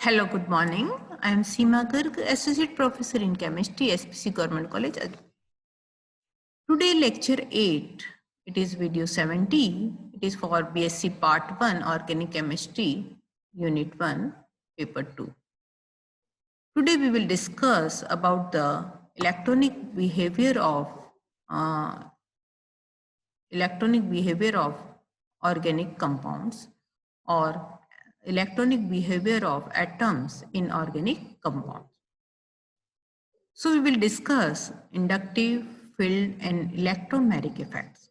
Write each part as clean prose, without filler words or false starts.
Hello, good morning. I am Seema Garg, Associate Professor in Chemistry, SPC Government College. Today, lecture 8, it is video 70. It is for BSc Part 1, Organic Chemistry, Unit 1, Paper 2. Today, we will discuss about the electronic behavior of organic compounds or electronic behavior of atoms in organic compounds. So we will discuss inductive, field and electromagnetic effects.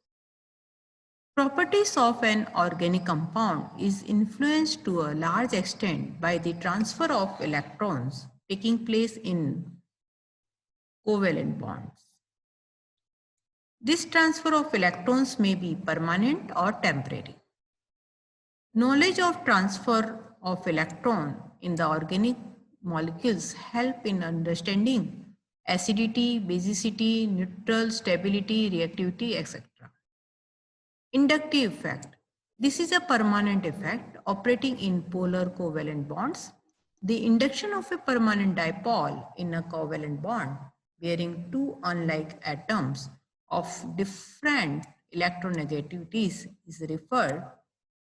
Properties of an organic compound is influenced to a large extent by the transfer of electrons taking place in covalent bonds. This transfer of electrons may be permanent or temporary. Knowledge of transfer of electron in the organic molecules help in understanding acidity, basicity, neutral, stability, reactivity, etc. Inductive effect. This is a permanent effect operating in polar covalent bonds. The induction of a permanent dipole in a covalent bond bearing two unlike atoms of different electronegativities is referred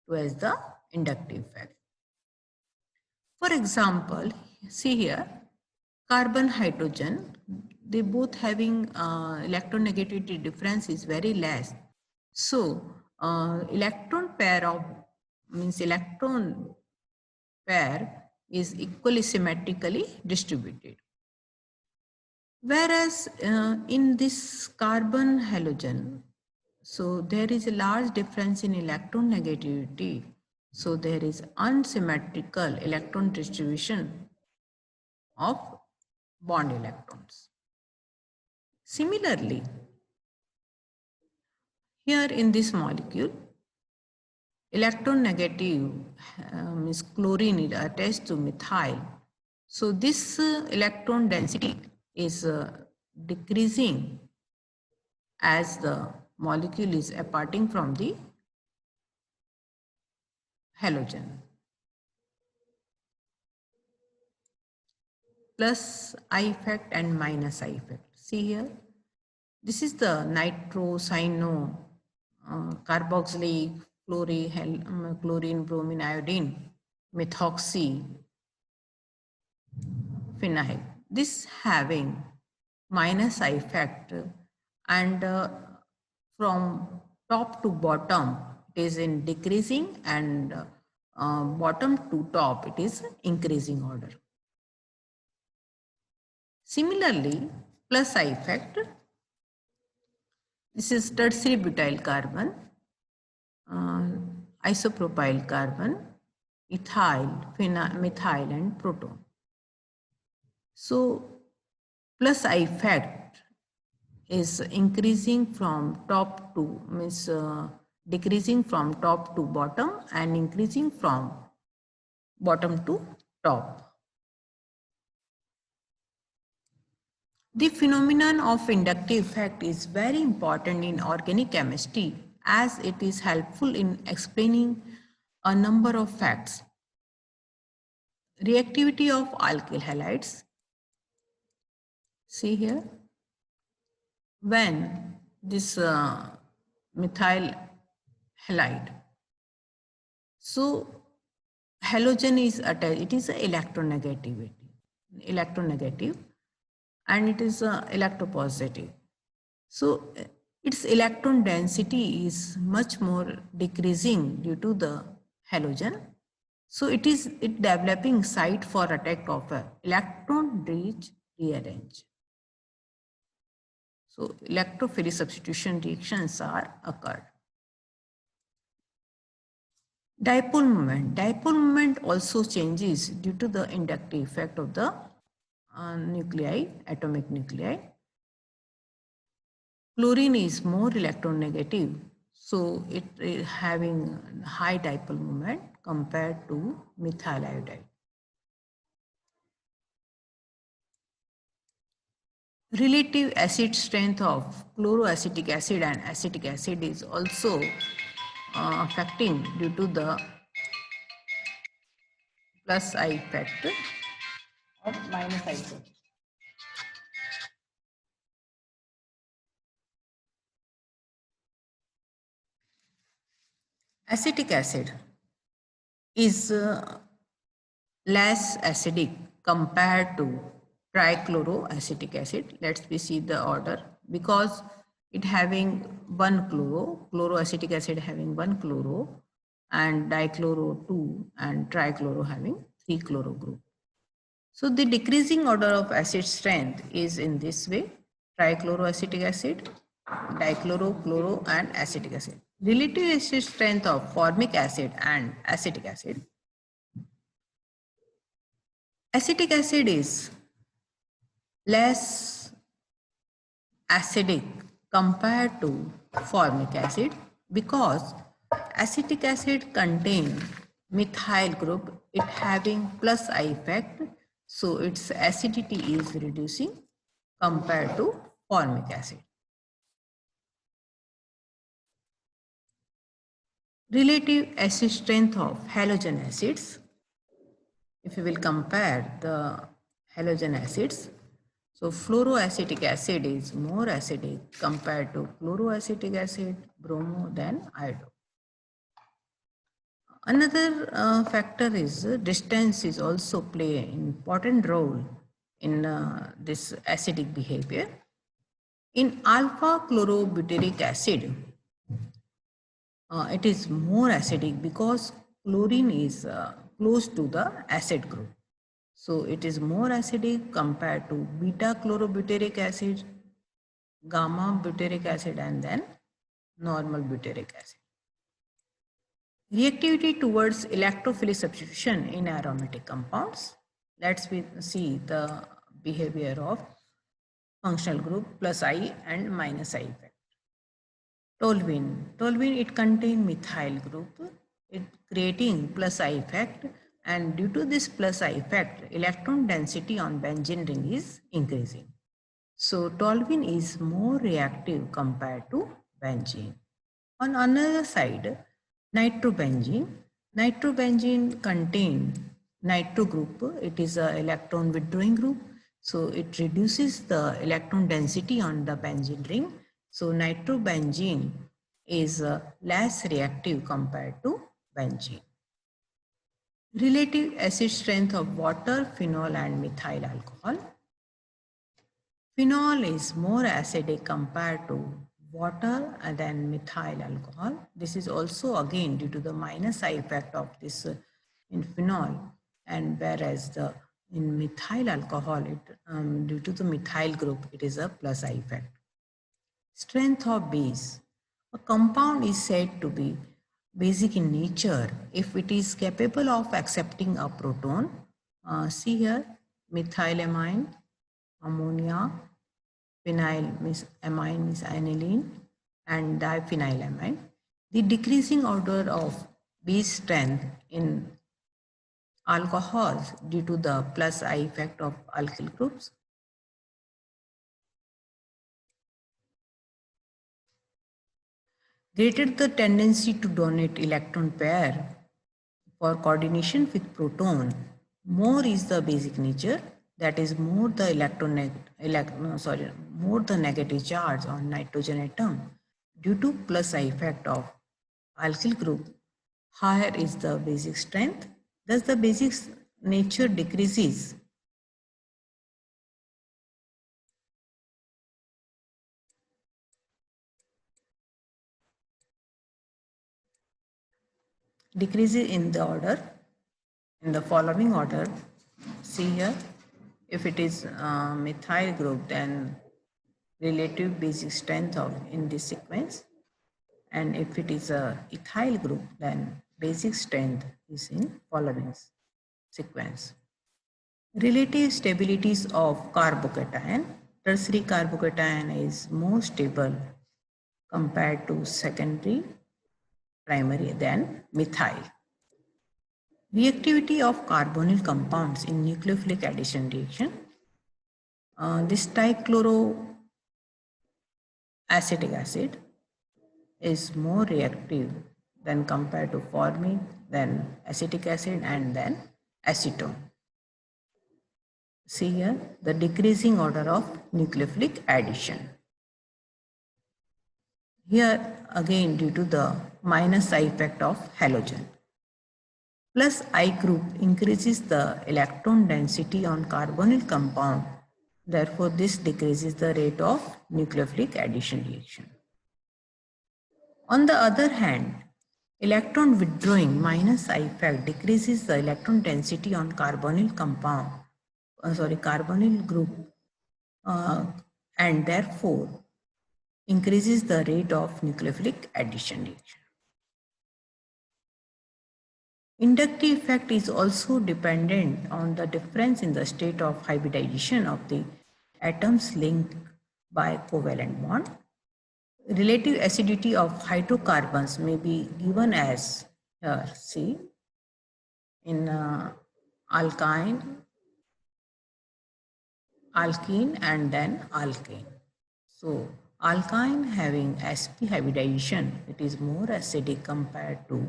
to as the inductive effect. For example, see here, carbon, hydrogen, they both having electronegativity difference is very less. So, electron pair is equally symmetrically distributed. Whereas in this carbon halogen, so there is a large difference in electron negativity. So there is unsymmetrical electron distribution of bond electrons. Similarly, here in this molecule, electronegative means chlorine is attached to methyl. So this electron density is decreasing as the molecule is departing from the halogen. Plus I effect and minus I effect. See here, this is the nitrocyano, carboxylic, chlorine, bromine, iodine, methoxy, phenyl. This having minus I effect, and from top to bottom it is in decreasing, and bottom to top it is increasing order. Similarly, plus I effect, this is tertiary butyl carbon, isopropyl carbon, ethyl, methyl and proton. So plus I effect is increasing from top to, means decreasing from top to bottom and increasing from bottom to top. The phenomenon of inductive effect is very important in organic chemistry as it is helpful in explaining a number of facts. Reactivity of alkyl halides. See here, when this methyl halide, so halogen is attached, it is electronegative, and it is electropositive. So its electron density is much more decreasing due to the halogen. So it developing site for attack of a electron rich rearrange. So electrophilic substitution reactions are occurred. Dipole moment. Dipole moment also changes due to the inductive effect of the nuclei, atomic nuclei. Chlorine is more electronegative, so it is having high dipole moment compared to methyl iodide. Relative acid strength of chloroacetic acid and acetic acid is also affecting due to the plus I effect or minus I effect. Acetic acid is less acidic compared to trichloroacetic acid. Let's we see the order because it having one chloroacetic acid having one chloro and dichloro 2 and trichloro having 3 chloro group. So the decreasing order of acid strength is in this way: trichloroacetic acid, dichloro, chloro and acetic acid. Relative acid strength of formic acid and acetic acid. Acetic acid is less acidic compared to formic acid because acetic acid contain methyl group, it having plus I effect, so its acidity is reducing compared to formic acid. Relative acid strength of halogen acids. If you will compare the halogen acids, so fluoroacetic acid is more acidic compared to chloroacetic acid, bromo than iodine. Another factor is distance is also play an important role in this acidic behavior. In alpha chlorobutyric acid, it is more acidic because chlorine is close to the acid group. So it is more acidic compared to beta chlorobutyric acid, gamma butyric acid and then normal butyric acid. Reactivity towards electrophilic substitution in aromatic compounds. Let's see the behavior of functional group plus I and minus I effect. Toluene. Toluene, it contains methyl group, it creating plus I effect, and due to this plus I effect, electron density on benzene ring is increasing. So toluene is more reactive compared to benzene. On another side, nitrobenzene. Nitrobenzene contains nitro group. It is an electron withdrawing group. So it reduces the electron density on the benzene ring. So nitrobenzene is less reactive compared to benzene. Relative acid strength of water, phenol and methyl alcohol. Phenol is more acidic compared to water and then methyl alcohol. This is also again due to the minus I effect of this in phenol, and whereas in methyl alcohol, due to the methyl group, it is a plus I effect. Strength of base. A compound is said to be basic in nature if it is capable of accepting a proton. See here, methylamine, ammonia, phenyl means amine means aniline, and diphenylamine. The decreasing order of base strength in alcohols due to the plus I effect of alkyl groups. Greater the tendency to donate electron pair for coordination with proton, more is the basic nature, that is more the more the negative charge on nitrogen atom due to plus I effect of alkyl group. Higher is the basic strength, thus the basic nature decreases. Decreases in the order, in the following order. See here, if it is methyl group, then relative basic strength of in this sequence, and if it is a ethyl group, then basic strength is in following sequence. Relative stabilities of carbocation. Tertiary carbocation is more stable compared to secondary, primary than methyl. Reactivity of carbonyl compounds in nucleophilic addition reaction. This dichloroacetic acid is more reactive than compared to formic, then acetic acid, and then acetone. See here the decreasing order of nucleophilic addition. Here again due to the minus I effect of halogen. Plus I group increases the electron density on carbonyl compound. Therefore, this decreases the rate of nucleophilic addition reaction. On the other hand, electron withdrawing minus I effect decreases the electron density on carbonyl compound, carbonyl group, and therefore increases the rate of nucleophilic addition reaction. Inductive effect is also dependent on the difference in the state of hybridization of the atoms linked by covalent bond. Relative acidity of hydrocarbons may be given as here, see, in alkene and then alkane. So alkyne having sp hybridization, it is more acidic compared to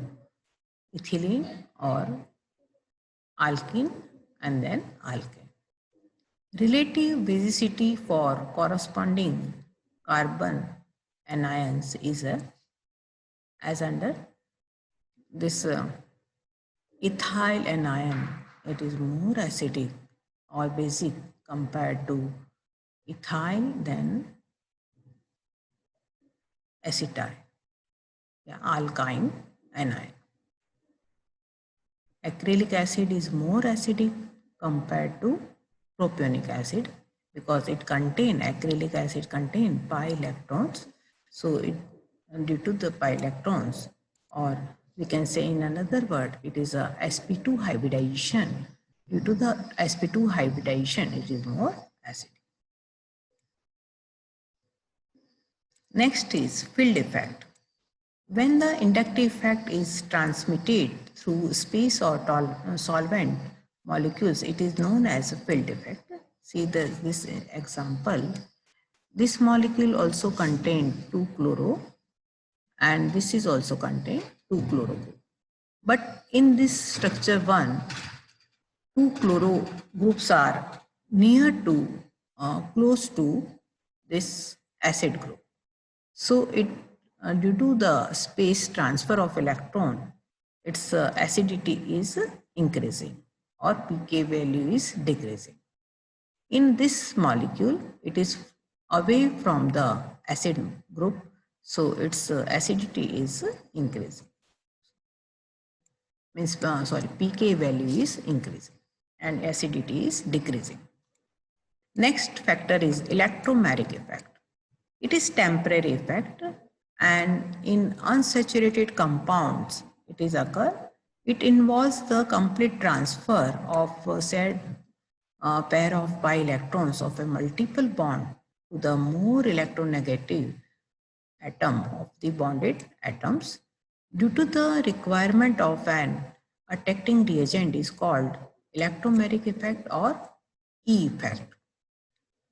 ethylene or alkene and then alkane. Relative basicity for corresponding carbon anions is as under this ethyl anion, it is more acidic or basic compared to ethyl than acetyl, alkyne anion. Acrylic acid is more acidic compared to propionic acid because acrylic acid contain pi electrons. So it due to the pi electrons, or we can say in another word, it is a sp2 hybridization. Due to the sp2 hybridization, it is more acidic. Next is field effect. When the inductive effect is transmitted through space or solvent molecules, it is known as a field effect. See this example. This molecule also contains 2-chloro and this is also contain 2-chloro. But in this structure 1, 2-chloro groups are near to, close to this acid group. So it due to the space transfer of electron, its acidity is increasing or pK value is decreasing. In this molecule, it is away from the acid group, so its acidity is increasing. Means pK value is increasing and acidity is decreasing. Next factor is electromeric effect. It is temporary effect, and in unsaturated compounds it is occur. It involves the complete transfer of said pair of pi electrons of a multiple bond to the more electronegative atom of the bonded atoms. Due to the requirement of an attracting reagent is called electromeric effect or E effect.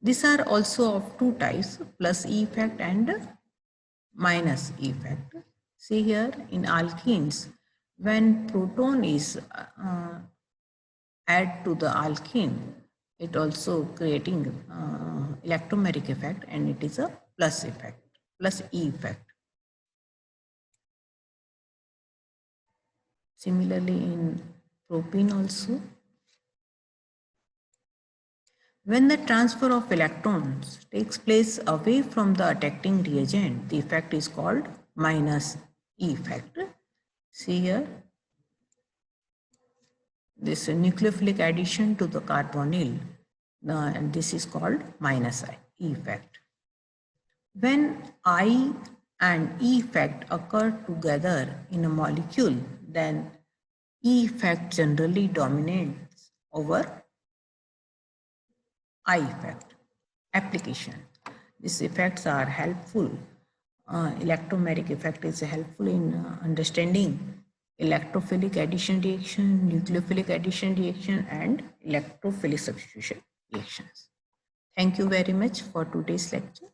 These are also of two types, plus E effect and minus E effect. See here in alkenes, when proton is add to the alkene, it also creating electromeric effect and it is a plus effect, plus E effect. Similarly in propene also, when the transfer of electrons takes place away from the attracting reagent, the effect is called minus E effect. See here, this nucleophilic addition to the carbonyl, and this is called minus E effect. When I and E effect occur together in a molecule, then E effect generally dominates over I effect. Application. These effects are helpful. Electromeric effect is helpful in understanding electrophilic addition reaction, nucleophilic addition reaction, and electrophilic substitution reactions. Thank you very much for today's lecture.